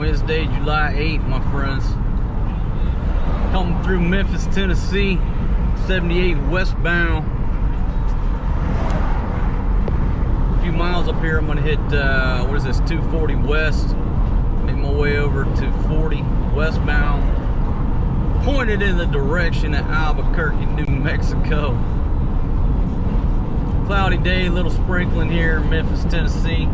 Wednesday, July 8th, my friends. Coming through Memphis, Tennessee, 78 westbound. A few miles up here, I'm gonna hit, what is this, 240 west. Make my way over to 40 westbound. Pointed in the direction of Albuquerque, New Mexico. Cloudy day, little sprinkling here in Memphis, Tennessee.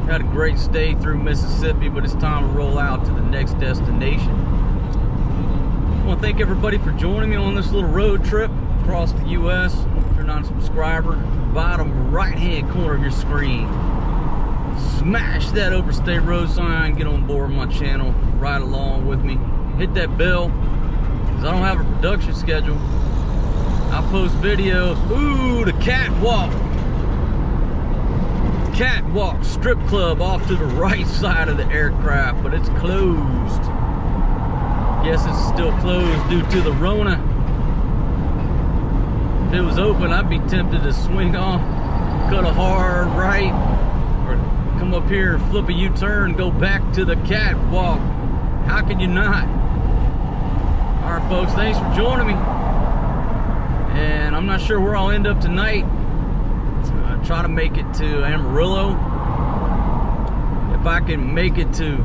Had a great stay through Mississippi, but it's time to roll out to the next destination. I want to thank everybody for joining me on this little road trip across the U.S. If you're not a subscriber, bottom right-hand corner of your screen, smash that Overstate Road sign, get on board my channel, ride along with me. Hit that bell, because I don't have a production schedule. I post videos. Ooh, the catwalk. Catwalk strip club off to the right side of the aircraft, but it's closed. Guess it's still closed due to the Rona. If it was open, I'd be tempted to swing off, cut a hard right, or come up here and flip a U-turn and go back to the catwalk. How can you not? All right, folks, thanks for joining me. And I'm not sure where I'll end up tonight. Try to make it to Amarillo. If I can make it to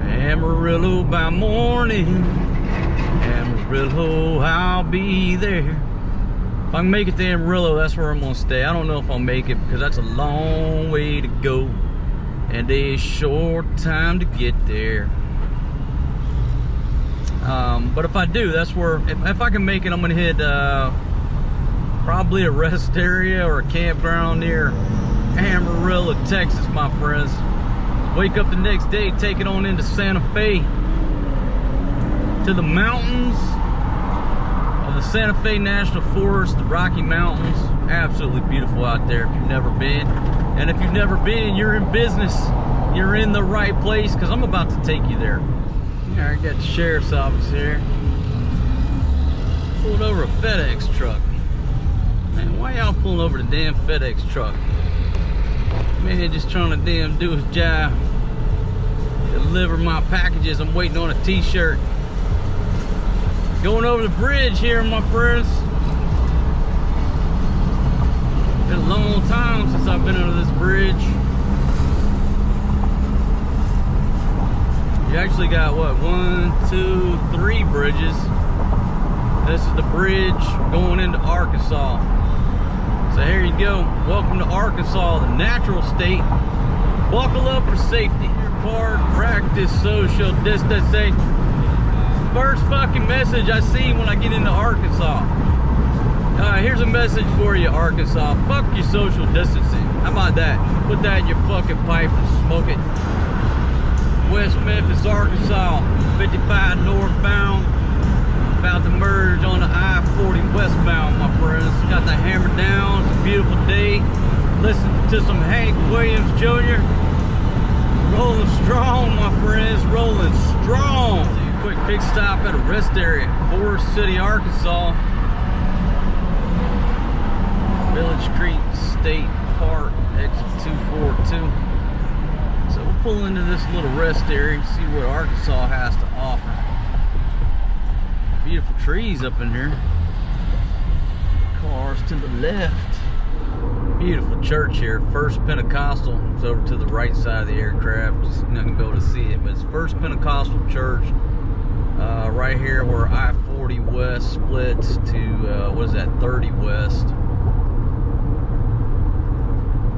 Amarillo by morning, Amarillo, I'll be there. If I can make it to Amarillo, that's where I'm gonna stay. I don't know if I'll make it because that's a long way to go and a short time to get there. But if I do, that's where, if I can make it, I'm gonna hit probably a rest area or a campground near Amarillo, Texas, my friends. Wake up the next day, take it on into Santa Fe, to the mountains of the Santa Fe National Forest, the Rocky Mountains. Absolutely beautiful out there if you've never been. And if you've never been, you're in business. You're in the right place, because I'm about to take you there. All right, got the sheriff's office here. Pulled over a FedEx truck. Man, why y'all pulling over the damn FedEx truck? Man, just trying to damn do his job. Deliver my packages. I'm waiting on a t-shirt. Going over the bridge here, my friends. Been a long time since I've been under this bridge. You actually got what, 1, 2, 3 bridges. This is the bridge going into Arkansas. So here you go. Welcome to Arkansas, the natural state. Buckle up for safety. Your part, practice social distancing. First fucking message I see when I get into Arkansas. Here's a message for you, Arkansas. Fuck your social distancing. How about that? Put that in your fucking pipe and smoke it. West Memphis, Arkansas, 55 northbound. About to merge on the I-40 westbound, my friends. Got the hammer down. It's a beautiful day. Listen to some Hank Williams Jr. Rolling strong, my friends. Rolling strong. Quick pit stop at a rest area. Forest City, Arkansas. Village Creek State Park, exit 242. So we'll pull into this little rest area and see what Arkansas has to offer. Beautiful trees up in here. Cars to the left. Beautiful church here. First Pentecostal. It's over to the right side of the aircraft. Just not gonna be able to see it, but it's First Pentecostal Church. Right here where I-40 West splits to what is that, 30 West.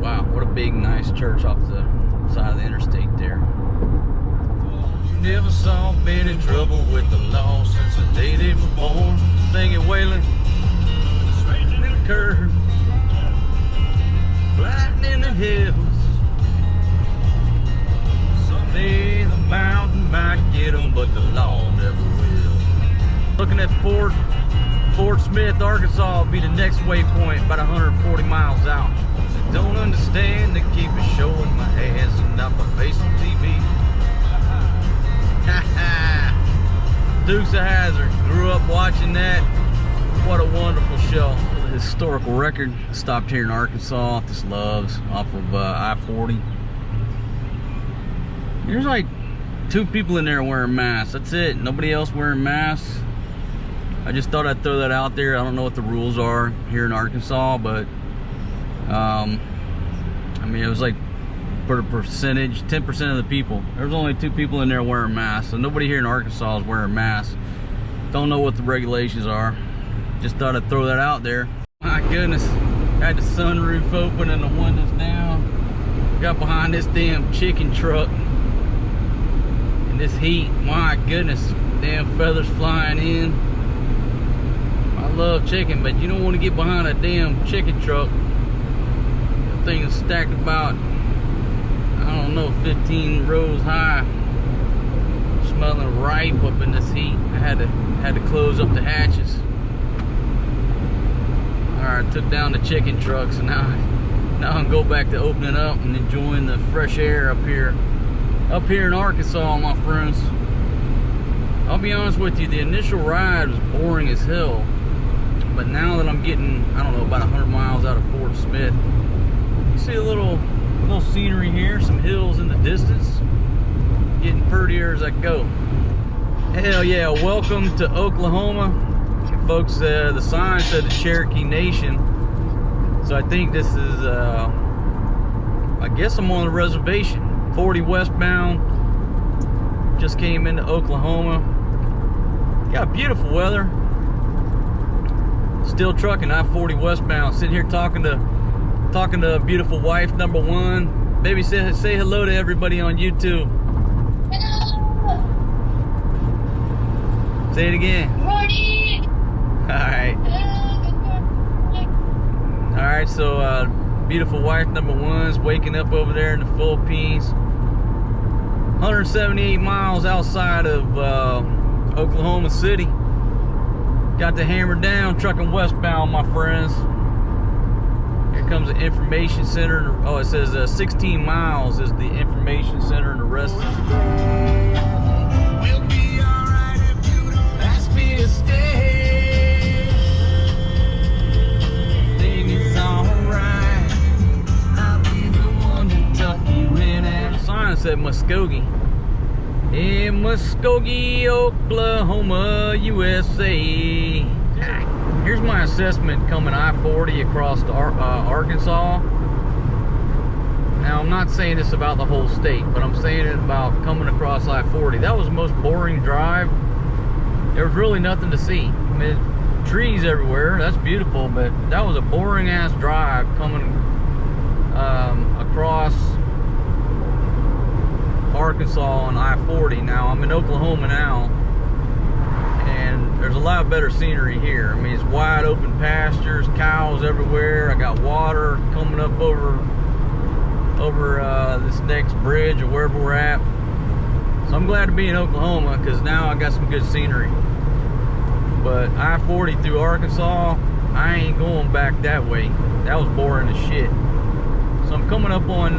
Wow, what a big, nice church off the side of the interstate there. Never saw men in trouble with the law since the day they were born. Singing, wailing, straightening the curve, flattening the hills. Someday the mountain might get them, but the law never will. Looking at Fort Smith, Arkansas will be the next waypoint, about 140 miles out. Don't understand, they keep it showing my ass and not my face on TV. Dukes of Hazzard. Grew up watching that. What a wonderful show. A historical record. Stopped here in Arkansas. This Loves off of I-40. There's like 2 people in there wearing masks. That's it. Nobody else wearing masks. I just thought I'd throw that out there. I don't know what the rules are here in Arkansas, but I mean, it was like for the percentage, 10% of the people. There was only 2 people in there wearing masks, so nobody here in Arkansas is wearing masks. Don't know what the regulations are. Just thought I'd throw that out there. My goodness, had the sunroof open and the windows down. Got behind this damn chicken truck in this heat. My goodness, damn feathers flying in. I love chicken, but you don't want to get behind a damn chicken truck. That thing is stacked about, I don't know, 15 rows high. Smelling ripe up in this heat. I had to close up the hatches. Alright, took down the chicken truck, so now I can go back to opening up and enjoying the fresh air up here in Arkansas, my friends. I'll be honest with you, the initial ride was boring as hell, but now that I'm getting, I don't know, about 100 miles out of Fort Smith, you see a little scenery here, some hills in the distance, getting prettier as I go. Hell yeah, welcome to Oklahoma. Folks, the sign said the Cherokee Nation, so I think this is, I guess I'm on the reservation. 40 westbound, just came into Oklahoma. Got beautiful weather. Still trucking, I-40 westbound, sitting here talking to beautiful wife number 1. Baby, say hello to everybody on YouTube. Say it again. Alright, so beautiful wife number 1's waking up over there in the Philippines. 178 miles outside of Oklahoma City. Got the hammer down, trucking westbound, my friends. Here comes the information center. Oh, it says 16 miles is the information center, and the rest is we'll be alright if you don't ask me to stay. Think it's alright. I'll be the one to tuck you in. And the sign said Muskogee. In Muskogee, Oklahoma, U.S.A. Here's my assessment coming I-40 across to Arkansas. Now, I'm not saying this about the whole state, but I'm saying it about coming across I-40. That was the most boring drive. There was really nothing to see. I mean, trees everywhere, that's beautiful, but that was a boring ass drive coming across Arkansas on I-40. Now I'm in Oklahoma now, and there's a lot better scenery here. I mean, it's wide open pastures, cows everywhere. I got water coming up over this next bridge or wherever we're at. So I'm glad to be in Oklahoma because now I got some good scenery. But I-40 through Arkansas, I ain't going back that way. That was boring as shit. So I'm coming up on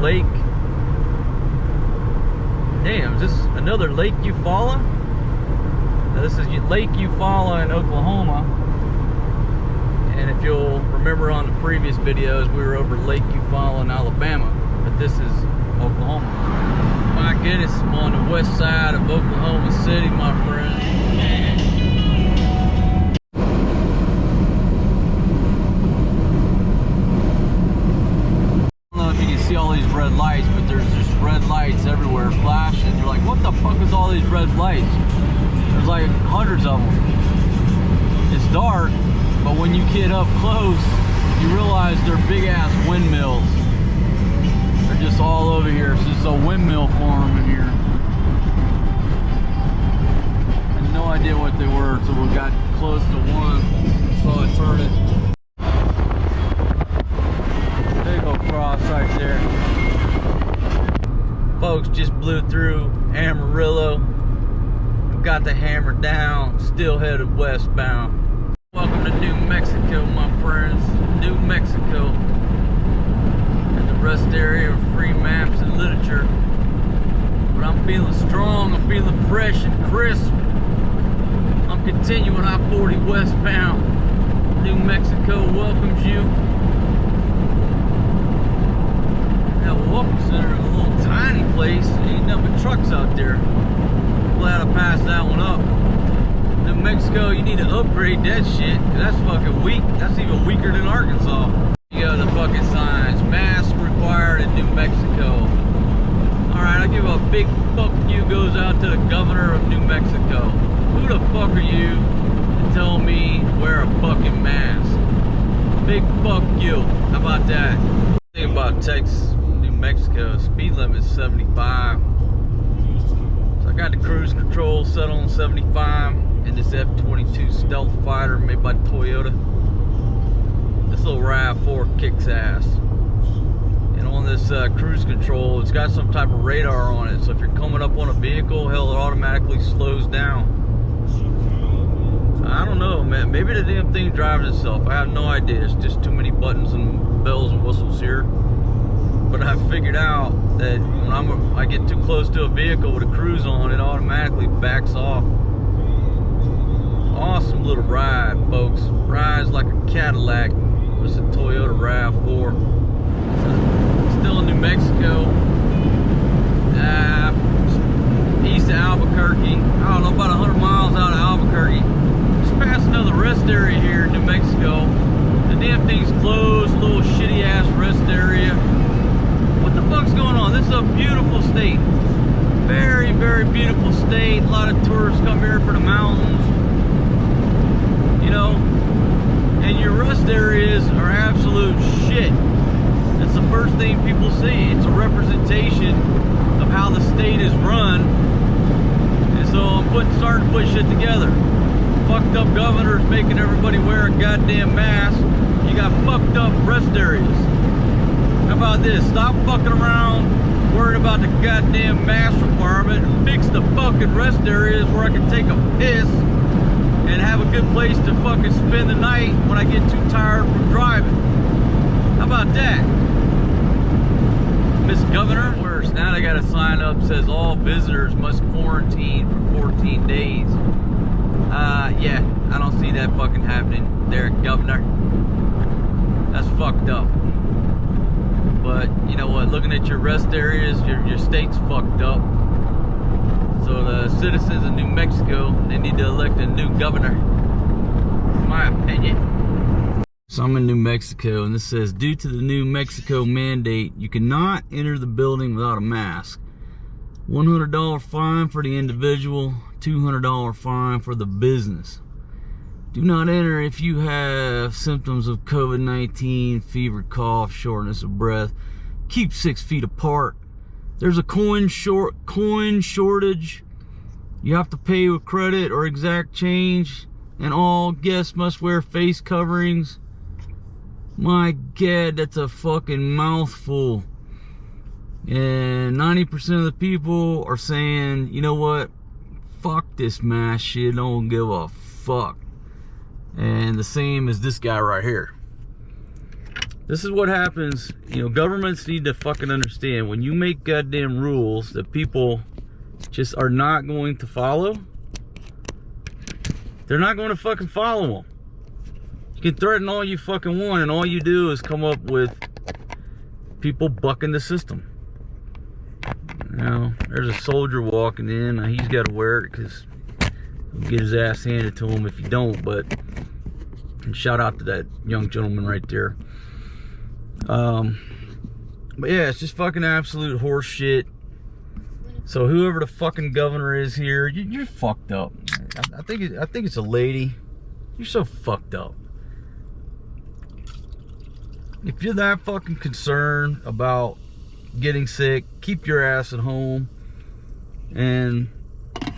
Lake. Damn, is this another Lake U.S.A? Now, this is Lake U.S.A in Oklahoma. And if you'll remember on the previous videos, we were over Lake U.S.A in Alabama. But this is Oklahoma. My goodness, I'm on the west side of Oklahoma City, my friend. See all these red lights, but there's just red lights everywhere flashing. You're like, what the fuck is all these red lights? There's like hundreds of them. It's dark, but when you get up close, you realize they're big ass windmills. They're just all over here. It's just a windmill farm in here. I had no idea what they were until we got close to one. Saw it turn it. Cross right there. Folks, just blew through Amarillo. Got the hammer down, still headed westbound. Welcome to New Mexico, my friends. New Mexico. And the rest area of free maps and literature. But I'm feeling strong, I'm feeling fresh and crisp. I'm continuing I-40 westbound. New Mexico welcomes you. Welcome center, a little tiny place, ain't nothing but trucks out there. Glad I passed that one up. New Mexico, you need to upgrade that shit, 'cause that's fucking weak. That's even weaker than Arkansas. You got the fucking signs. Mask required in New Mexico. Alright, I give a big fuck you goes out to the governor of New Mexico. Who the fuck are you to tell me wear a fucking mask? Big fuck you. How about that? Thing about Texas, New Mexico, speed limit is 75. So I got the cruise control set on 75 in this F-22 stealth fighter made by Toyota. This little RAV4 kicks ass. And on this cruise control, it's got some type of radar on it. So if you're coming up on a vehicle, hell, it automatically slows down. I don't know, man. Maybe the damn thing driving itself. I have no idea. There's just too many buttons and bells and whistles here. But I figured out that when I get too close to a vehicle with a cruise on, it automatically backs off. Awesome little ride, folks. Rides like a Cadillac. It's a Toyota RAV4. Still in New Mexico. East of Albuquerque. I don't know, about 100 miles out of Albuquerque. Just past another rest area here in New Mexico. The damn thing's closed, a little shitty ass rest area. What the fuck's going on? This is a beautiful state. Very, very beautiful state. A lot of tourists come here for the mountains. You know, and your rest areas are absolute shit. That's the first thing people see. It's a representation of how the state is run. And so I'm starting to put shit together. Fucked up governors making everybody wear a goddamn mask. You got fucked up rest areas. How about this? Stop fucking around worrying about the goddamn mask requirement and fix the fucking rest areas where I can take a piss and have a good place to fucking spend the night when I get too tired from driving. How about that? Miss Governor? Worse, now they got a sign up that says all visitors must quarantine for 14 days. Yeah, I don't see that fucking happening there, Governor. That's fucked up. But you know what? Looking at your rest areas, your state's fucked up. So the citizens of New Mexico, they need to elect a new governor. In my opinion. So I'm in New Mexico, and this says, due to the New Mexico mandate, you cannot enter the building without a mask. $100 fine for the individual, $200 fine for the business. Do not enter if you have symptoms of COVID-19, fever, cough, shortness of breath. Keep 6 feet apart. There's a coin shortage. You have to pay with credit or exact change, and all guests must wear face coverings. My God, that's a fucking mouthful. And 90% of the people are saying, you know what? Fuck this mask shit. Don't give a fuck. And the same as this guy right here. This is what happens. You know, governments need to fucking understand, when you make goddamn rules that people just are not going to follow, they're not going to fucking follow them. You can threaten all you fucking want, and all you do is come up with people bucking the system. Now, there's a soldier walking in. Now, he's got to wear it because he'll get his ass handed to him if he don't. But and shout out to that young gentleman right there. But yeah, it's just fucking absolute horse shit. So whoever the fucking governor is here, you're fucked up. I think it's a lady. You're so fucked up. If you're that fucking concerned about getting sick, keep your ass at home and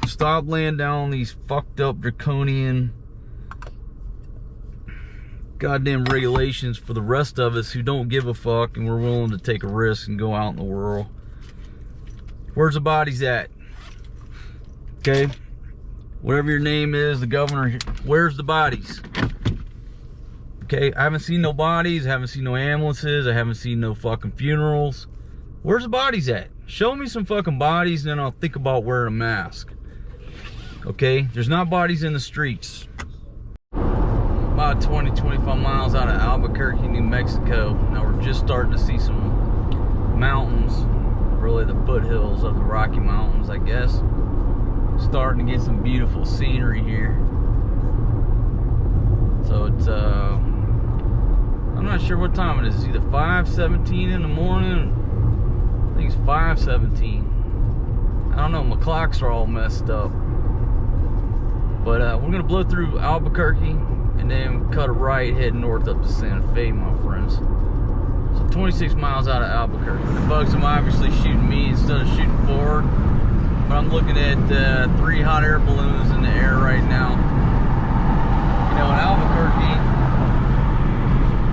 stop laying down these fucked up draconian goddamn regulations for the rest of us who don't give a fuck and we're willing to take a risk and go out in the world. Where's the bodies at? Okay, whatever your name is, the governor, where's the bodies? Okay, I haven't seen no bodies, I haven't seen no ambulances, I haven't seen no fucking funerals. Where's the bodies at? Show me some fucking bodies and then I'll think about wearing a mask. Okay, there's not bodies in the streets. About 20-25 miles out of Albuquerque, New Mexico. Now we're just starting to see some mountains, really the foothills of the Rocky Mountains, I guess. Starting to get some beautiful scenery here. So it's I'm not sure what time it is. It's either 5:17 in the morning. I think it's 5:17. I don't know, my clocks are all messed up. But we're gonna blow through Albuquerque and then cut a right heading north up to Santa Fe, my friends. So 26 miles out of Albuquerque. The bugs are obviously shooting me instead of shooting forward. But I'm looking at 3 hot air balloons in the air right now. You know, in Albuquerque,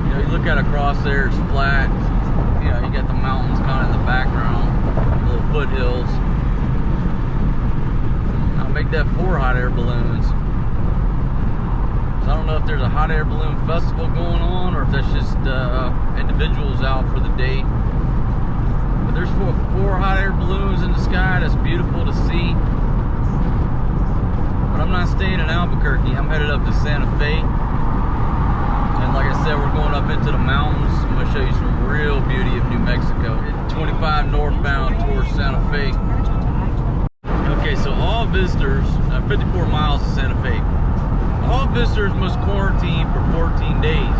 you know, you look at across there, it's flat. You know, you got the mountains kind of in the background, little foothills. I'll make that 4 hot air balloons. So I don't know if there's a hot air balloon festival going on or if that's just individuals out for the day. But there's 4 hot air balloons in the sky. That's beautiful to see. But I'm not staying in Albuquerque. I'm headed up to Santa Fe. And like I said, we're going up into the mountains. I'm going to show you some real beauty of New Mexico. 25 northbound towards Santa Fe. Okay, so all visitors, 54 miles to Santa Fe. All visitors must quarantine for 14 days.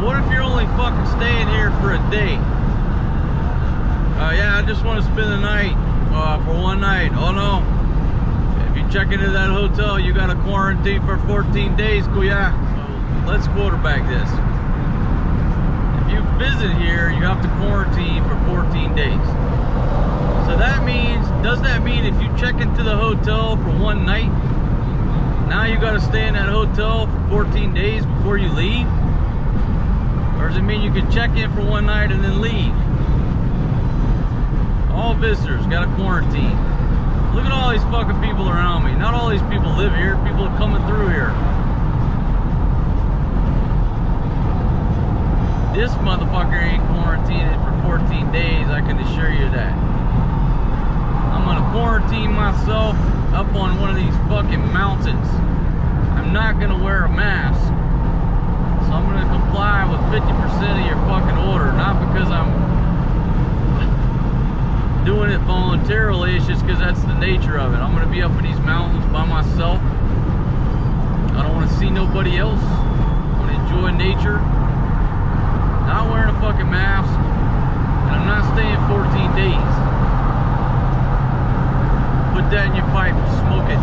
What if you're only fucking staying here for a day? Yeah, I just want to spend the night for one night. Oh no. If you check into that hotel, you got to quarantine for 14 days, kuya. So let's quarterback this. If you visit here, you have to quarantine for 14 days. So that means, does that mean if you check into the hotel for one night, now you got to stay in that hotel for 14 days before you leave? Or does it mean you can check in for one night and then leave? All visitors got to quarantine. Look at all these fucking people around me. Not all these people live here. People are coming through here. This motherfucker ain't quarantined for 14 days, I can assure you that. I'm gonna quarantine myself up on one of these fucking mountains. I'm not gonna wear a mask. So I'm gonna comply with 50% of your fucking order. Not because I'm doing it voluntarily, it's just because that's the nature of it. I'm gonna be up in these mountains by myself. I don't wanna see nobody else. I wanna enjoy nature. Not wearing a fucking mask. And I'm not staying 14 days. Put that in your pipe and smoke it.